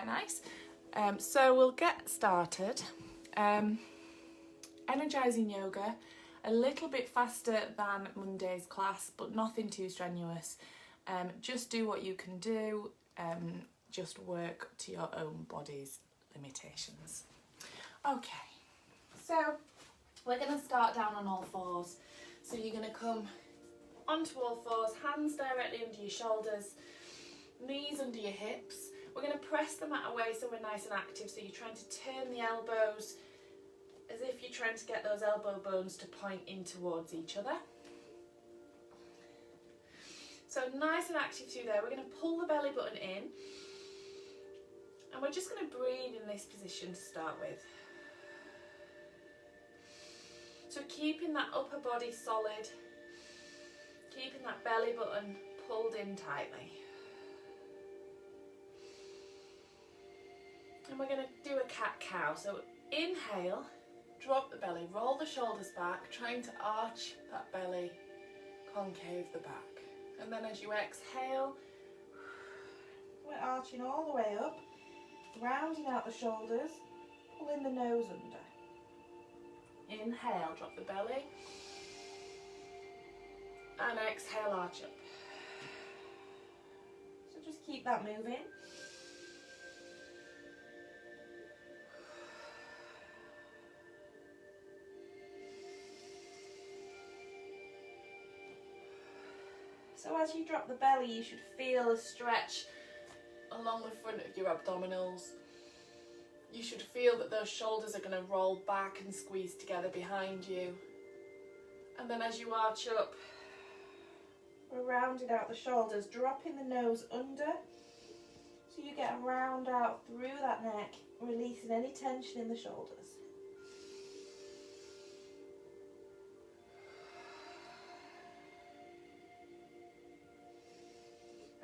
Nice. So we'll get started. Energizing yoga, a little bit faster than Monday's class, but nothing too strenuous. Just do what you can do. Just work to your own body's limitations. Okay, so we're going to start down on all fours. So you're going to come onto all fours, hands directly under your shoulders, knees under your hips. We're going to press the mat away so we're nice and active. So you're trying to turn the elbows as if you're trying to get those elbow bones to point in towards each other. So nice and active through there. We're going to pull the belly button in. And we're just going to breathe in this position to start with. So keeping that upper body solid, keeping that belly button pulled in tightly. And we're going to do a cat-cow. So inhale, drop the belly, roll the shoulders back, trying to arch that belly, concave the back. And then as you exhale, we're arching all the way up, rounding out the shoulders, pulling the nose under. Inhale, drop the belly, and exhale, arch up. So just keep that moving. So as you drop the belly, you should feel a stretch along the front of your abdominals. You should feel that those shoulders are going to roll back and squeeze together behind you. And then as you arch up, we're rounding out the shoulders, dropping the nose under, so you get a round out through that neck, releasing any tension in the shoulders.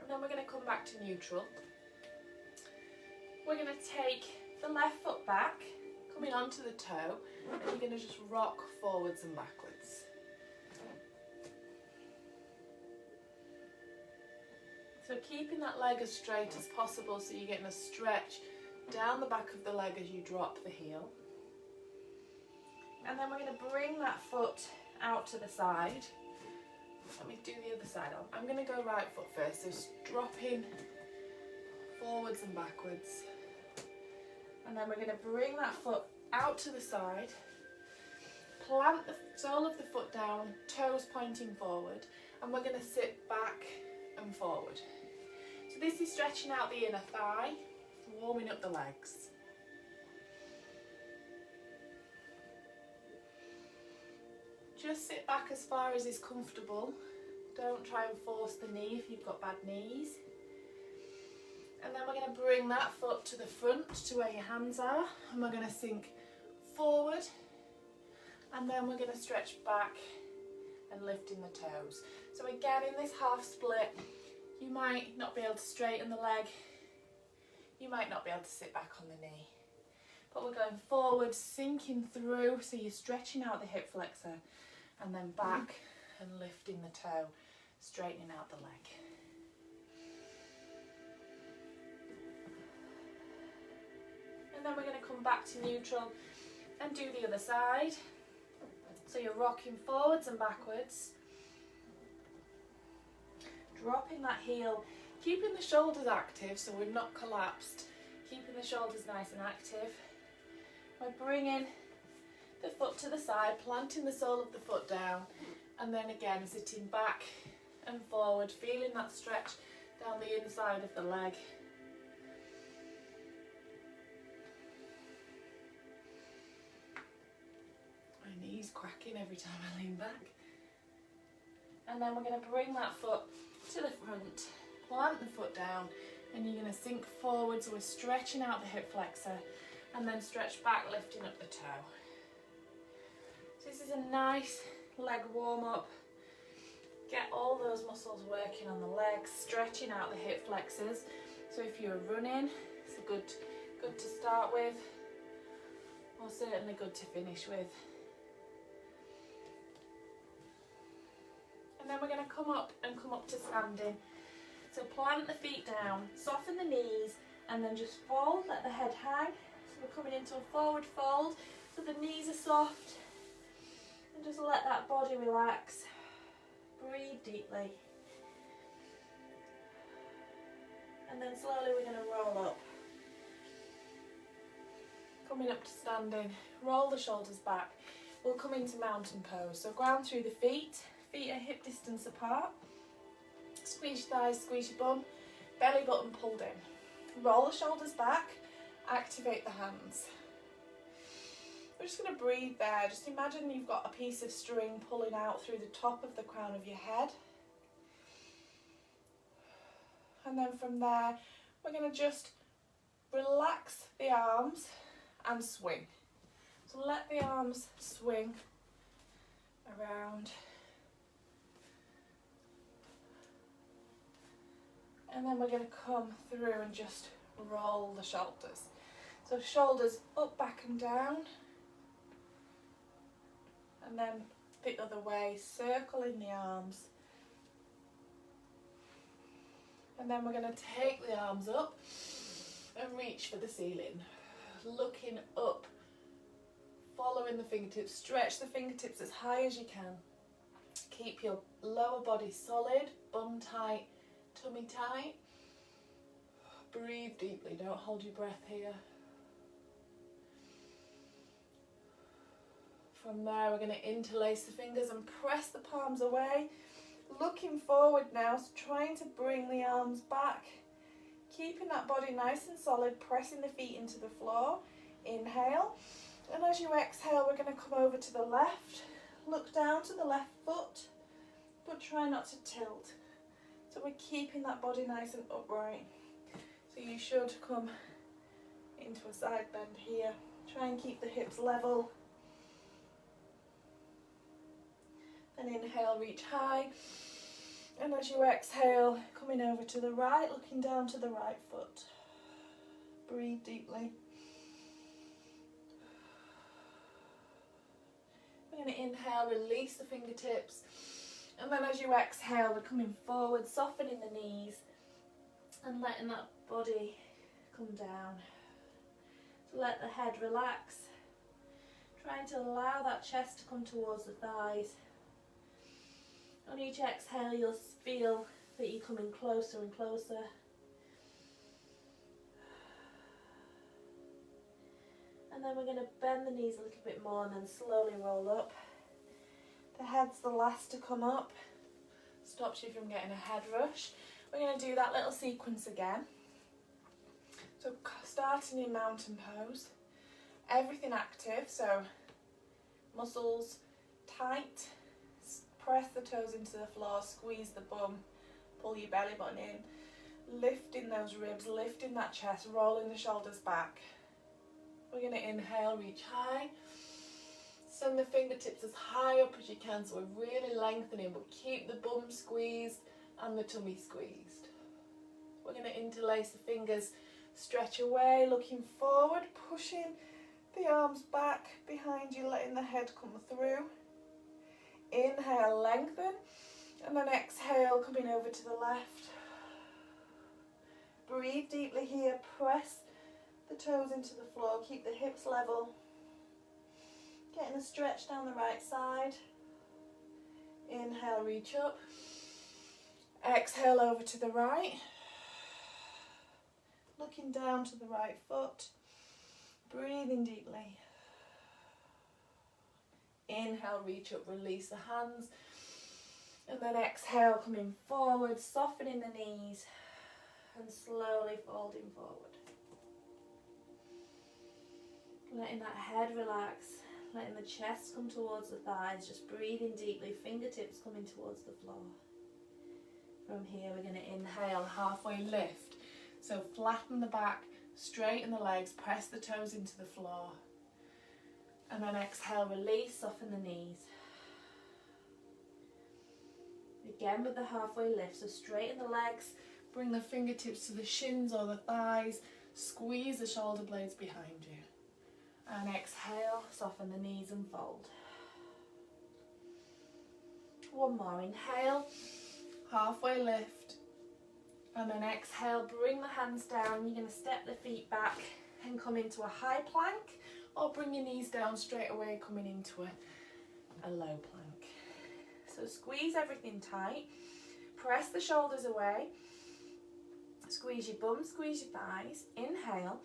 And then we're going to come back to neutral. We're going to take the left foot back, coming onto the toe, and you're going to just rock forwards and backwards. So keeping that leg as straight as possible, so you're getting a stretch down the back of the leg as you drop the heel. And then we're going to bring that foot out to the side. Let me do the other side on. I'm going to go right foot first, so dropping forwards and backwards. And then we're going to bring that foot out to the side, plant the sole of the foot down, toes pointing forward, and we're going to sit back and forward. So this is stretching out the inner thigh, warming up the legs. Just sit back as far as is comfortable. Don't try and force the knee if you've got bad knees. And then we're going to bring that foot to the front to where your hands are, and we're going to sink forward, and then we're going to stretch back and lift in the toes. So again, in this half split, you might not be able to straighten the leg, you might not be able to sit back on the knee, but we're going forward, sinking through, so you're stretching out the hip flexor, and then back and lifting the toe, straightening out the leg. And then we're going to come back to neutral and do the other side. So you're rocking forwards and backwards, dropping that heel, keeping the shoulders active so we're not collapsed, keeping the shoulders nice and active. We're bringing the foot to the side, planting the sole of the foot down, and then again sitting back and forward, feeling that stretch down the inside of the leg. My knee's cracking every time I lean back. And then we're going to bring that foot to the front, plant the foot down, and you're going to sink forward, so we're stretching out the hip flexor, and then stretch back, lifting up the toe. So this is a nice leg warm up. Get all those muscles working on the legs, stretching out the hip flexors. So if you're running, it's a good to start with, or certainly good to finish with. And then we're going to come up to standing. So plant the feet down, soften the knees, And then just fold, let the head hang. So we're coming into a forward fold, so the knees are soft. And just let that body relax. Breathe deeply. And then slowly we're going to roll up. Coming up to standing, roll the shoulders back. We'll come into mountain pose. So ground through the feet are hip distance apart. Squeeze your thighs, squeeze your bum, belly button pulled in. Roll the shoulders back, activate the hands. We're just going to breathe there. Just imagine you've got a piece of string pulling out through the top of the crown of your head. And then from there, we're going to just relax the arms and swing. So let the arms swing around. And then we're going to come through and just roll the shoulders. So shoulders up, back and down. And then the other way, circling the arms. And then we're going to take the arms up and reach for the ceiling. Looking up, following the fingertips. Stretch the fingertips as high as you can. Keep your lower body solid, bum tight, tummy tight. Breathe deeply, don't hold your breath here. From there we're going to interlace the fingers and press the palms away. Looking forward now, so trying to bring the arms back. Keeping that body nice and solid, pressing the feet into the floor. Inhale. And as you exhale, we're going to come over to the left. Look down to the left foot, but try not to tilt. So we're keeping that body nice and upright. So you should come into a side bend here. Try and keep the hips level. And inhale, reach high. And as you exhale, coming over to the right, looking down to the right foot. Breathe deeply. We're going to inhale, release the fingertips. And then as you exhale, we're coming forward, softening the knees and letting that body come down. So let the head relax. Trying to allow that chest to come towards the thighs. On each exhale, you'll feel that you're coming closer and closer. And then we're going to bend the knees a little bit more and then slowly roll up. The head's the last to come up. Stops you from getting a head rush. We're going to do that little sequence again. So starting in mountain pose. Everything active, so muscles tight. Press the toes into the floor, squeeze the bum, pull your belly button in, lifting those ribs, lifting that chest, rolling the shoulders back. We're going to inhale, reach high, send the fingertips as high up as you can, so we're really lengthening, but keep the bum squeezed and the tummy squeezed. We're going to interlace the fingers, stretch away, looking forward, pushing the arms back behind you, letting the head come through. Inhale, lengthen, and then exhale, coming over to the left. Breathe deeply here, press the toes into the floor, keep the hips level. Getting a stretch down the right side. Inhale, reach up. Exhale over to the right. Looking down to the right foot. Breathing deeply. Inhale, reach up, release the hands. And then exhale, coming forward, softening the knees and slowly folding forward. Letting that head relax, letting the chest come towards the thighs, just breathing deeply, fingertips coming towards the floor. From here, we're going to inhale, halfway lift. So flatten the back, straighten the legs, press the toes into the floor. And then exhale, release, soften the knees. Again with the halfway lift, so straighten the legs, bring the fingertips to the shins or the thighs, squeeze the shoulder blades behind you. And exhale, soften the knees and fold. One more, inhale, halfway lift. And then exhale, bring the hands down. You're going to step the feet back and come into a high plank, or bring your knees down straight away, coming into a low plank. So squeeze everything tight, press the shoulders away, squeeze your bum, squeeze your thighs, inhale,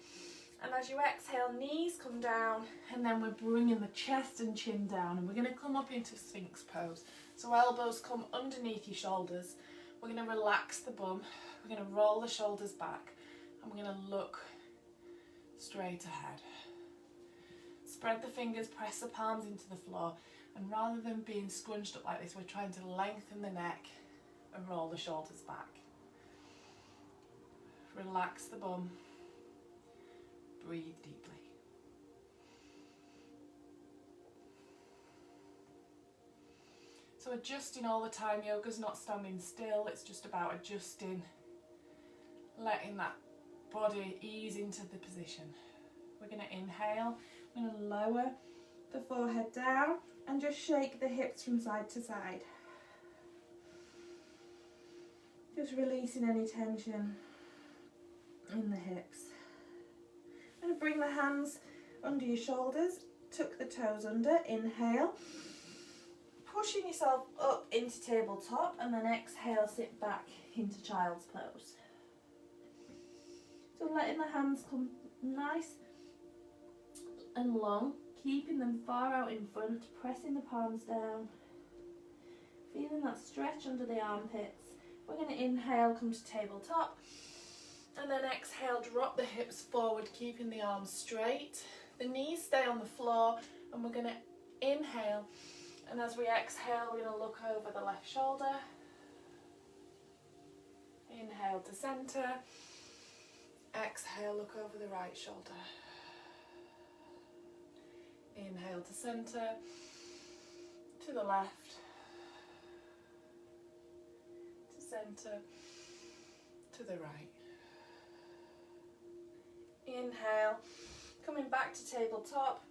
and as you exhale, knees come down, and then we're bringing the chest and chin down, and we're going to come up into Sphinx pose. So elbows come underneath your shoulders. We're going to relax the bum, we're going to roll the shoulders back, and we're going to look straight ahead. Spread the fingers, press the palms into the floor, and rather than being scrunched up like this, we're trying to lengthen the neck and roll the shoulders back. Relax the bum, breathe deeply. So adjusting all the time, yoga's not standing still, it's just about adjusting, letting that body ease into the position. We're going to inhale, we're going to lower the forehead down and just shake the hips from side to side. Just releasing any tension in the hips. I'm going to bring the hands under your shoulders, tuck the toes under, inhale. Pushing yourself up into tabletop, and then exhale, sit back into child's pose. So letting the hands come nice and long, keeping them far out in front, pressing the palms down, feeling that stretch under the armpits. We're going to inhale, come to tabletop, and then exhale, drop the hips forward, keeping the arms straight. The knees stay on the floor, and we're going to inhale, and as we exhale, we're going to look over the left shoulder. Inhale to centre. Exhale, look over the right shoulder. Inhale to centre, to the left, to centre, to the right. Inhale, coming back to tabletop,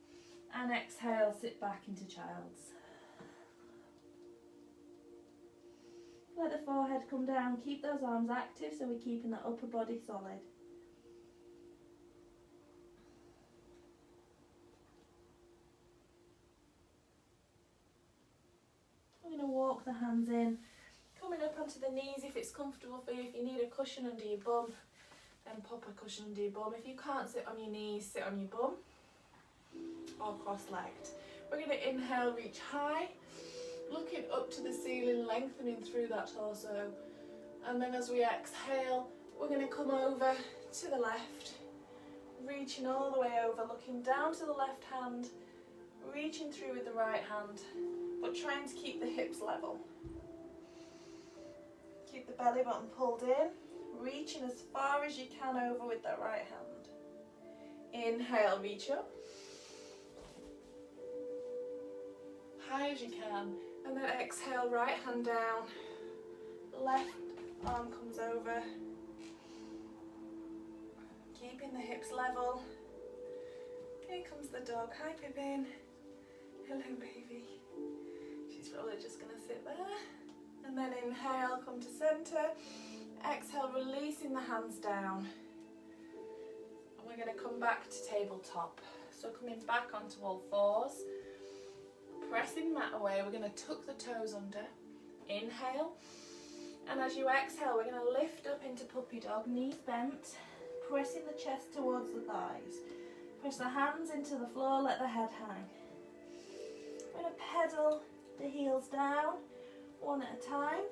and exhale, sit back into child's. Let the forehead come down, keep those arms active so we're keeping the upper body solid. I'm going to walk the hands in, coming up onto the knees if it's comfortable for you. If you need a cushion under your bum, then pop a cushion under your bum. If you can't sit on your knees, sit on your bum or cross-legged. We're going to inhale, reach high, looking up to the ceiling, lengthening through that torso. And then as we exhale, we're going to come over to the left, reaching all the way over, looking down to the left hand, reaching through with the right hand, but trying to keep the hips level. Keep the belly button pulled in, reaching as far as you can over with that right hand. Inhale, reach up, high as you can, and then exhale, right hand down, left arm comes over, keeping the hips level. Here comes the dog. Hi Pippin. Hello baby. She's probably just going to sit there. And then inhale, come to centre. Exhale, releasing the hands down. And we're going to come back to tabletop. So coming back onto all fours. Pressing mat away, we're going to tuck the toes under. Inhale. And as you exhale, we're going to lift up into puppy dog, knees bent. Pressing the chest towards the thighs. Press the hands into the floor, let the head hang. We're going to pedal the heels down, one at a time.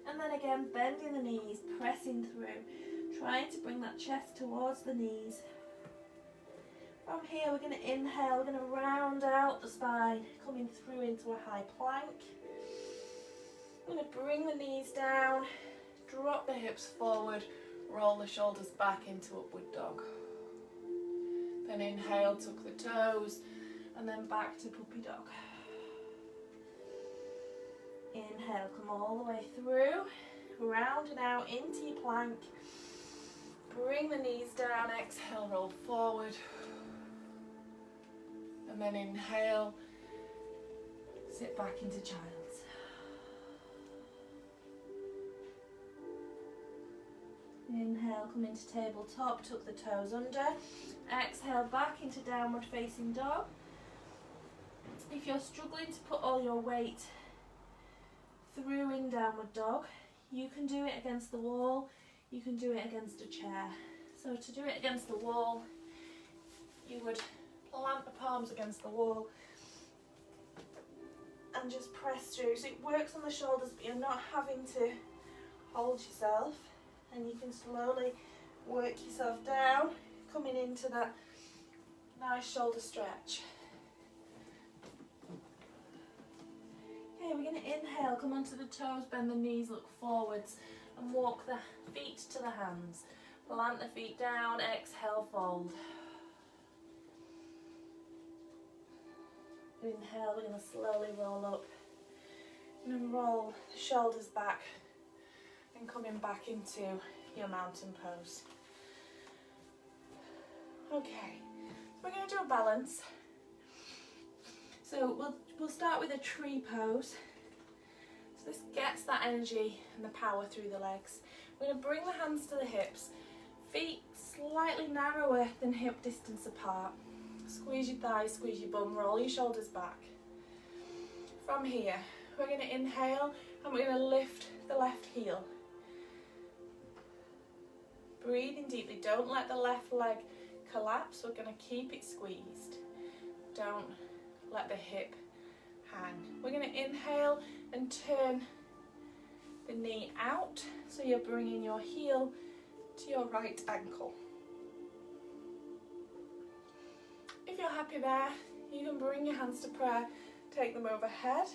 And then again, bending the knees, pressing through, trying to bring that chest towards the knees. From here, we're going to inhale, we're going to round out the spine, coming through into a high plank. We're going to bring the knees down, drop the hips forward, roll the shoulders back into upward dog. Then inhale, tuck the toes, and then back to puppy dog. Inhale, come all the way through, rounding out into your plank. Bring the knees down, exhale, roll forward. And then inhale, sit back into child's. Inhale, come into tabletop, tuck the toes under. Exhale, back into downward facing dog. If you're struggling to put all your weight through in downward dog, you can do it against the wall, you can do it against a chair. So to do it against the wall, you would plant the palms against the wall and just press through. So it works on the shoulders, but you're not having to hold yourself, and you can slowly work yourself down, coming into that nice shoulder stretch. Okay, we're going to inhale, come onto the toes, bend the knees, look forwards, and walk the feet to the hands. Plant the feet down, exhale, fold. Inhale, we're going to slowly roll up, and then roll the shoulders back, and coming back into your mountain pose. Okay, we're going to do a balance. So we'll start with a tree pose. So this gets that energy and the power through the legs. We're going to bring the hands to the hips, feet slightly narrower than hip distance apart. Squeeze your thighs, squeeze your bum, roll your shoulders back. From here, we're going to inhale and we're going to lift the left heel. Breathing deeply, don't let the left leg collapse, we're going to keep it squeezed. Don't let the hip hang. We're going to inhale and turn the knee out, so you're bringing your heel to your right ankle. If you're happy there, you can bring your hands to prayer, take them overhead.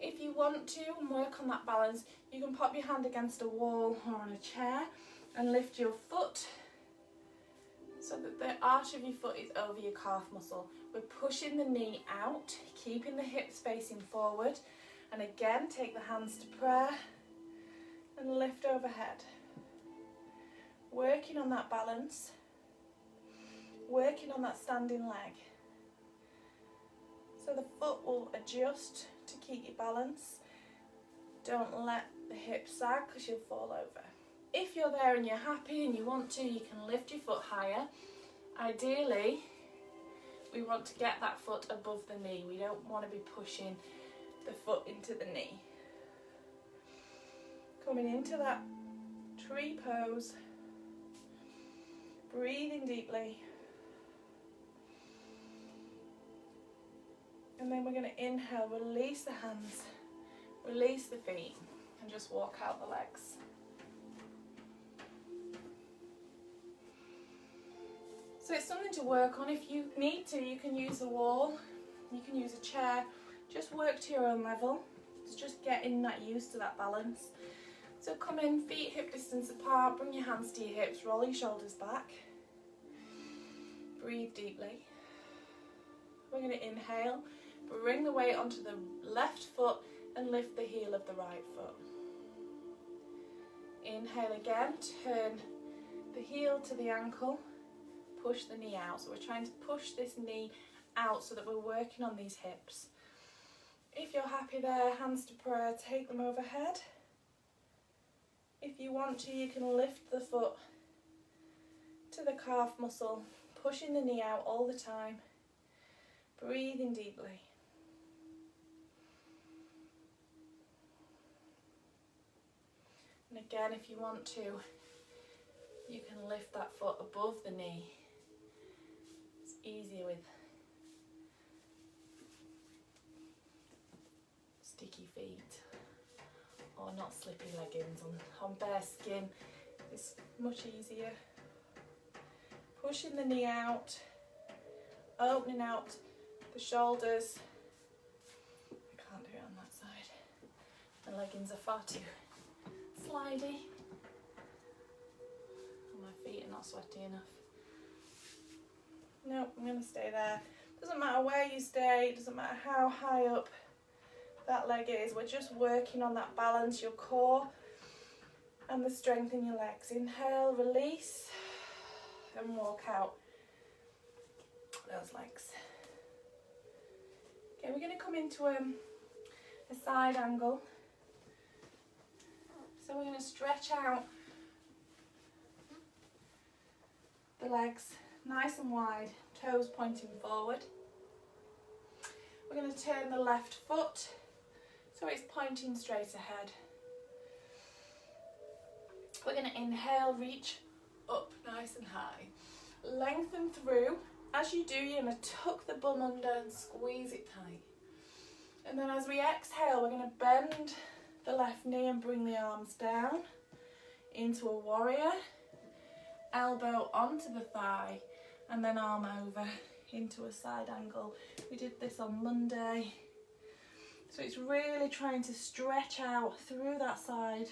If you want to and work on that balance, you can pop your hand against a wall or on a chair and lift your foot so that the arch of your foot is over your calf muscle. We're pushing the knee out, keeping the hips facing forward, and again take the hands to prayer and lift overhead. Working on that balance, working on that standing leg. So the foot will adjust to keep your balance. Don't let the hips sag because you'll fall over. If you're there and you're happy and you want to, you can lift your foot higher. Ideally, we want to get that foot above the knee. We don't want to be pushing the foot into the knee. Coming into that tree pose, breathing deeply. And then we're going to inhale, release the hands, release the feet, and just walk out the legs. So it's something to work on. If you need to, you can use a wall, you can use a chair, just work to your own level. It's just getting that used to that balance. So come in, feet hip distance apart, bring your hands to your hips, roll your shoulders back. Breathe deeply. We're going to inhale, bring the weight onto the left foot and lift the heel of the right foot. Inhale again, turn the heel to the ankle. Push the knee out. So we're trying to push this knee out so that we're working on these hips. If you're happy there, hands to prayer, take them overhead. If you want to, you can lift the foot to the calf muscle, pushing the knee out all the time. Breathing deeply. And again, if you want to, you can lift that foot above the knee. Easier with sticky feet or not slippy leggings. On bare skin it's much easier. Pushing the knee out, opening out the shoulders. I can't do it on that side. The leggings are far too slidey and my feet are not sweaty enough. No, I'm going to stay there. Doesn't matter where you stay, doesn't matter how high up that leg is. We're just working on that balance, your core and the strength in your legs. Inhale, release and walk out those legs. Okay, we're going to come into a side angle. So we're going to stretch out legs nice and wide, toes pointing forward. We're going to turn the left foot so it's pointing straight ahead. We're going to inhale, reach up nice and high. Lengthen through. As you do, you're going to tuck the bum under and squeeze it tight. And then as we exhale, we're going to bend the left knee and bring the arms down into a warrior. Elbow onto the thigh and then arm over into a side angle. We did this on Monday. So it's really trying to stretch out through that side.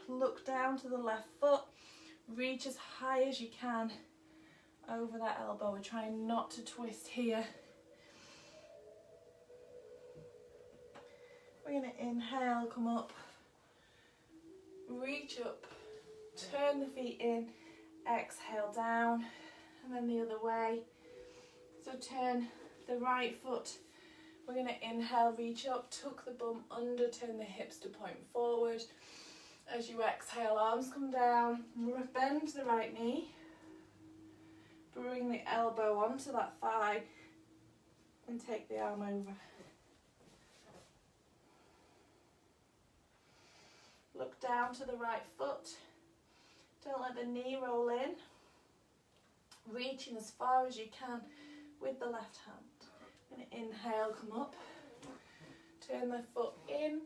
Look down to the left foot. Reach as high as you can over that elbow. We're trying not to twist here. We're going to inhale, come up, reach up, turn the feet in, exhale down, and then the other way. So turn the right foot. We're going to inhale, reach up, tuck the bum under, turn the hips to point forward. As you exhale, arms come down, bend the right knee, bring the elbow onto that thigh and take the arm over. Look down to the right foot, don't let the knee roll in, reaching as far as you can with the left hand. I'm going to inhale, come up, turn the foot in,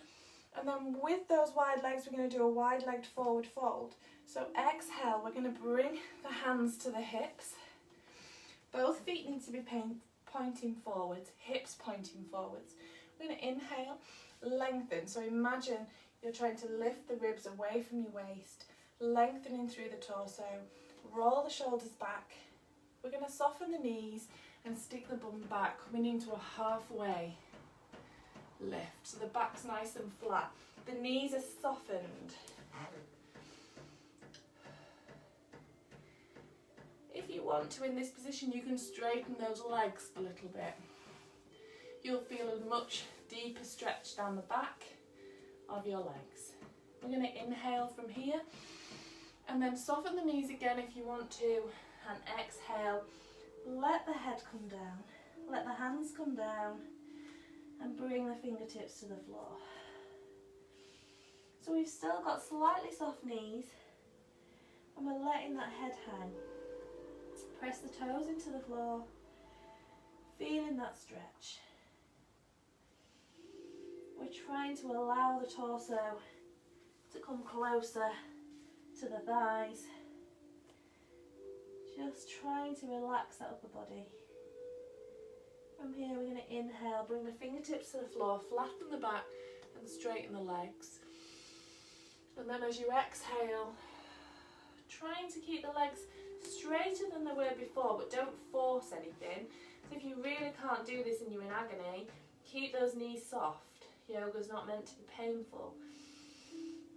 and then with those wide legs we're going to do a wide-legged forward fold. So exhale, we're going to bring the hands to the hips. Both feet need to be pointing forwards, hips pointing forwards. We're going to inhale, lengthen. So imagine you're trying to lift the ribs away from your waist, lengthening through the torso. Roll the shoulders back. We're going to soften the knees and stick the bum back, coming into a halfway lift. So the back's nice and flat. The knees are softened. If you want to, in this position, you can straighten those legs a little bit. You'll feel a much deeper stretch down the back of your legs. We're going to inhale from here and then soften the knees again if you want to, and exhale. Let the head come down, let the hands come down and bring the fingertips to the floor. So we've still got slightly soft knees and we're letting that head hang. Press the toes into the floor, feeling that stretch. We're trying to allow the torso to come closer to the thighs. Just trying to relax that upper body. From here we're going to inhale, bring the fingertips to the floor, flatten the back and straighten the legs. And then as you exhale, trying to keep the legs straighter than they were before, but don't force anything. So if you really can't do this and you're in agony, keep those knees soft. Yoga's not meant to be painful.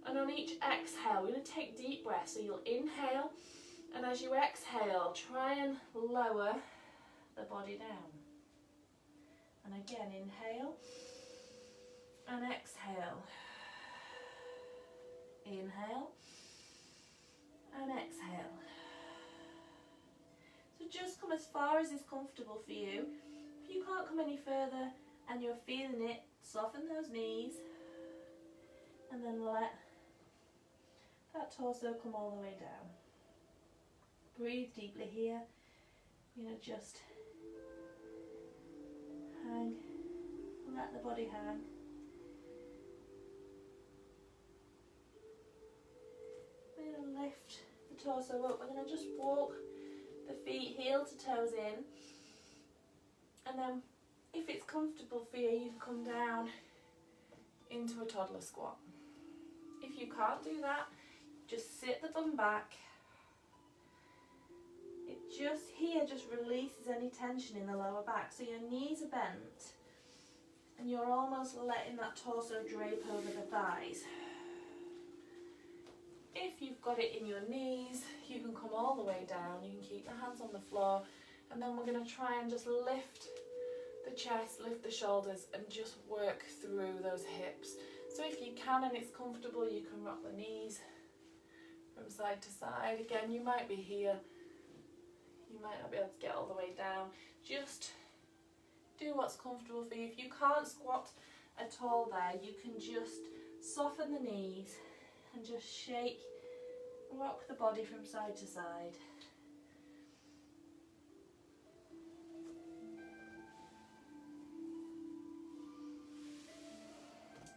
And on each exhale, we're going to take deep breaths. So you'll inhale, and as you exhale, try and lower the body down. And again, inhale and exhale. Inhale and exhale. So just come as far as is comfortable for you. If you can't come any further and you're feeling it, soften those knees and then let that torso come all the way down. Breathe deeply here. You're going to just hang, let the body hang. We're going to lift the torso up. We're going to just walk the feet heel to toes in, and then if it's comfortable for you, you can come down into a toddler squat. If you can't do that, just sit the bum back. It just releases any tension in the lower back. So your knees are bent and you're almost letting that torso drape over the thighs. If you've got it in your knees, you can come all the way down. You can keep the hands on the floor, and then we're going to try and just lift the chest, lift the shoulders, and just work through those hips. So if you can and it's comfortable, you can rock the knees, from side to side. Again, you might be here, you might not be able to get all the way down. Just do what's comfortable for you. If you can't squat at all there, you can just soften the knees and just shake, rock the body from side to side.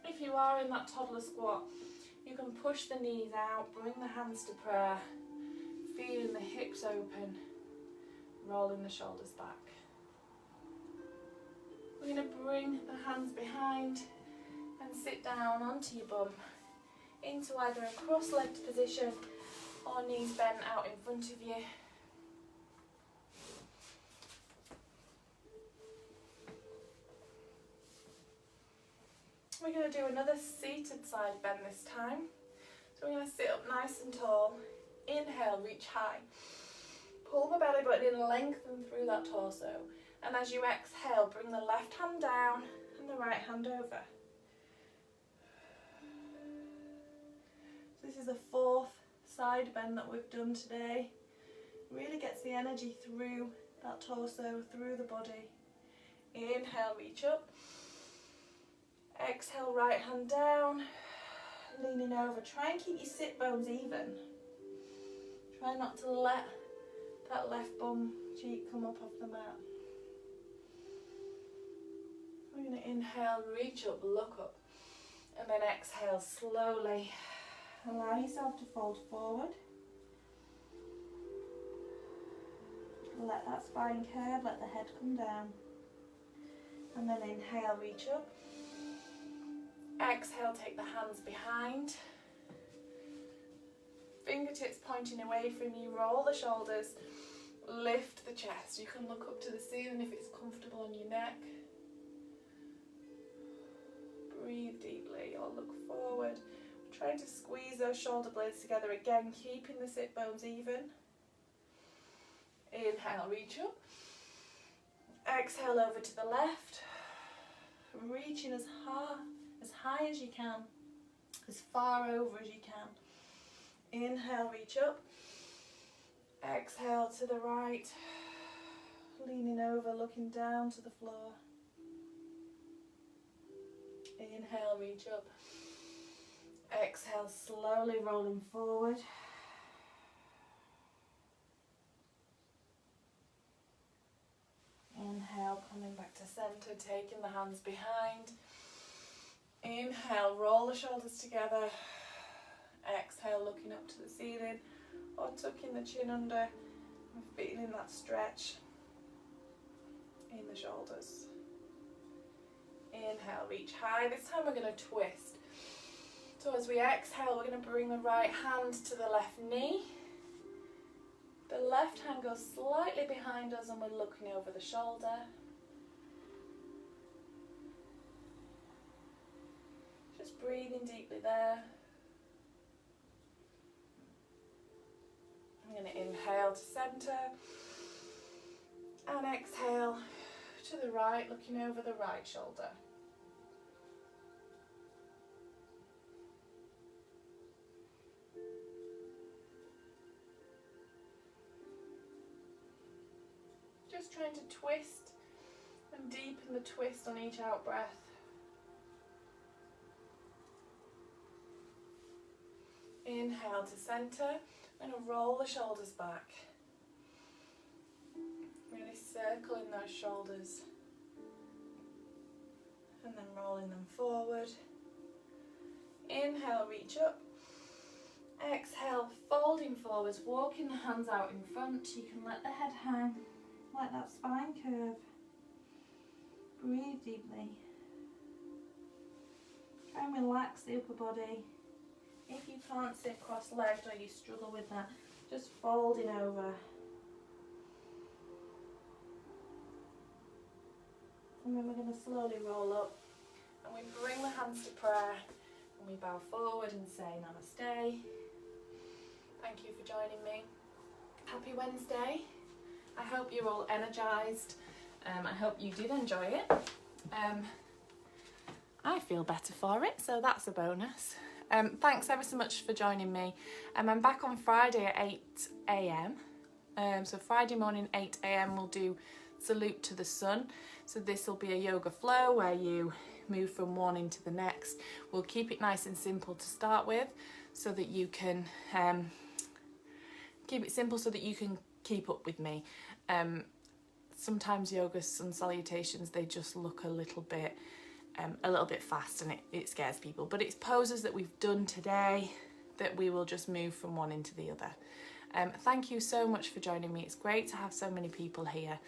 If you are in that toddler squat, you can push the knees out, bring the hands to prayer, feeling the hips open, rolling the shoulders back. We're going to bring the hands behind and sit down onto your bum into either a cross-legged position or knees bent out in front of you. We're going to do another seated side bend this time. So we're going to sit up nice and tall. Inhale, reach high. Pull the belly button in, lengthen through that torso. And as you exhale, bring the left hand down and the right hand over. So this is the fourth side bend that we've done today. Really gets the energy through that torso, through the body. Inhale, reach up. Exhale, right hand down, leaning over. Try and keep your sit bones even. Try not to let that left bum cheek come up off the mat. We're going to inhale, reach up, look up, and then exhale slowly. Allow yourself to fold forward. Let that spine curve, let the head come down. And then inhale, reach up. Exhale, take the hands behind. Fingertips pointing away from you, roll the shoulders, lift the chest. You can look up to the ceiling if it's comfortable on your neck. Breathe deeply or look forward. Trying to squeeze those shoulder blades together again, keeping the sit bones even. Inhale, reach up. Exhale over to the left. Reaching as high as you can, as far over as you can. Inhale, reach up. Exhale to the right, leaning over, looking down to the floor. Inhale, reach up. Exhale, slowly rolling forward. Inhale, coming back to centre, taking the hands behind. Inhale, roll the shoulders together. Exhale, looking up to the ceiling or tucking the chin under and feeling that stretch in the shoulders. Inhale, reach high. This time we're going to twist. So as we exhale, we're going to bring the right hand to the left knee. The left hand goes slightly behind us and we're looking over the shoulder. Just breathing deeply there. I'm going to inhale to centre and exhale to the right, looking over the right shoulder. Just trying to twist and deepen the twist on each out breath. Inhale to centre. I'm going to roll the shoulders back. Really circling those shoulders. And then rolling them forward. Inhale, reach up. Exhale, folding forwards, walking the hands out in front. You can let the head hang. Let that spine curve. Breathe deeply. Try and relax the upper body. If you can't sit cross-legged or you struggle with that, just folding over. And then we're going to slowly roll up. And we bring the hands to prayer. And we bow forward and say namaste. Thank you for joining me. Happy Wednesday. I hope you're all energised. I hope you did enjoy it. I feel better for it, so that's a bonus. Thanks ever so much for joining me. I'm back on Friday at 8 a.m. So Friday morning 8 a.m. we'll do Salute to the Sun. So this will be a yoga flow where you move from one into the next. We'll keep it nice and simple to start with so that you can keep it simple so that you can keep up with me. Sometimes yoga sun salutations, they just look a little bit fast and it scares people, but it's poses that we've done today that we will just move from one into the other. Thank you so much for joining me. It's great to have so many people here.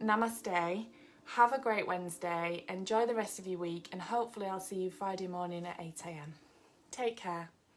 Namaste. Have a great Wednesday. Enjoy the rest of your week, and hopefully I'll see you Friday morning at 8 a.m. Take care.